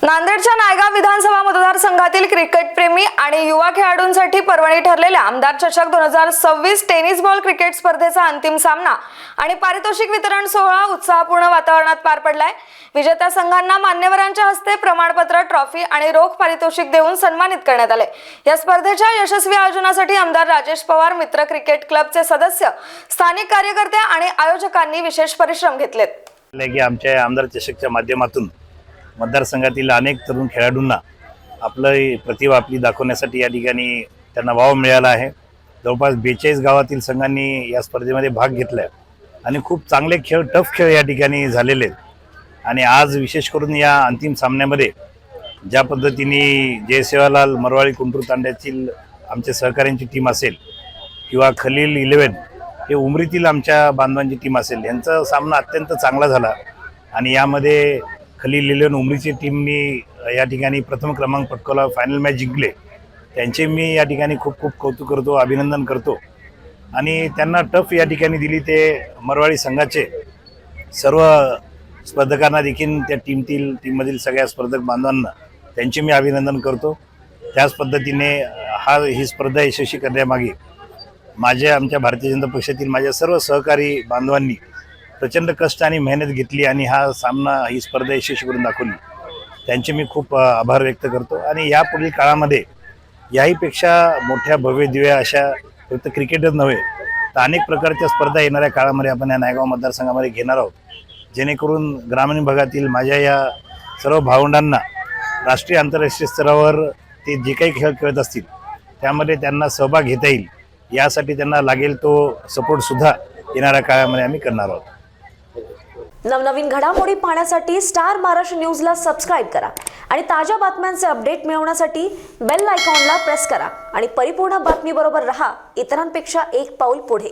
नांदेडच्या नायगाव विधानसभा मतदारसंघातील क्रिकेटप्रेमी आणि युवा खेळाडूंसाठी पर्वणी ठरलेल्या आमदार चषक 2026 टेनिस बॉल क्रिकेट स्पर्धेचा अंतिम सामना आणि पारितोषिक वितरण सोहळा उत्साहपूर्ण वातावरणात पार पडलाय। विजेत्या संघांना मान्यवरांच्या हस्ते प्रमाणपत्र, ट्रॉफी आणि रोख पारितोषिक देऊन सन्मानित करण्यात आले। या स्पर्धेच्या यशस्वी आयोजनासाठी आमदार राजेश पवार मित्र क्रिकेट क्लबचे सदस्य, स्थानिक कार्यकर्ते आणि आयोजकांनी विशेष परिश्रम घेतलेत। आमच्या आमदार चषकच्या माध्यमातून मतदारसंघातील अनेक तरुण खेळाडूंना आपली प्रतिभा आपली दाखवण्यासाठी या ठिकाणी त्यांना वाव मिळाला आहे। जवळपास 42 गावातील संघांनी या स्पर्धेमध्ये भाग घेतला आणि खूप चांगले खेळ, टफ खेळ या ठिकाणी झालेले आहेत। आणि आज विशेष करून या अंतिम सामन्यामध्ये ज्या पद्धतीने जयसेवालाल मरवाळी कुंटूर तांड्यातील आमच्या सहकाऱ्यांची टीम असेल किंवा खलील 11 हे उमरीतील आमच्या बांधवांची टीम असेल, यांचा सामना अत्यंत चांगला झाला। आणि यामध्ये खलील 11 उमरीची टीमनी या ठिकाणी प्रथम क्रमांक पटकावला, फायनल मॅच जिंकले। त्यांचे मी या ठिकाणी खूप खूप कौतुक करतो, अभिनंदन करतो। आणि त्यांना टफ या ठिकाणी दिली ते मरवाळी संघाचे सर्व स्पर्धकांना देखील, त्या टीममधील सगळ्या स्पर्धक बांधवांना त्यांचे मी अभिनंदन करतो। त्याच पद्धतीने ही स्पर्धा यशस्वी करण्यामागे आमच्या भारतीय जनता पक्षातील माझ्या सर्व सहकारी बांधवांनी प्रचंड कष्ट आणि मेहनत घेतली आणि ही स्पर्धा यशस्वी करून दाखवली। त्यांचे मी खूप आभार व्यक्त करतो। आणि यापुढील काळामध्ये याहीपेक्षा मोठ्या भव्य दिव्य अशा फक्त क्रिकेटच नव्हे तर अनेक प्रकारच्या स्पर्धा येणाऱ्या काळामध्ये आपण या नायगाव मतदारसंघामध्ये घेणार आहोत, जेणेकरून ग्रामीण भागातील माझ्या या सर्व भावंडांना राष्ट्रीय आंतरराष्ट्रीय स्तरावर ते जे काही खेळ खेळत असतील त्यामध्ये त्यांना सहभाग घेता येईल, यासाठी त्यांना लागेल तो सपोर्टसुद्धा येणाऱ्या काळामध्ये आम्ही करणार आहोत। नवनवीन घडामोडी पाहण्यासाठी स्टार महाराष्ट्र न्यूजला सबस्क्राइब करा आणि ताज्या बातम्यांचे अपडेट मिळवण्यासाठी बेल आयकॉनला प्रेस करा आणि परिपूर्ण बातमीबरोबर रहा, इतरांपेक्षा एक पाऊल पुढे।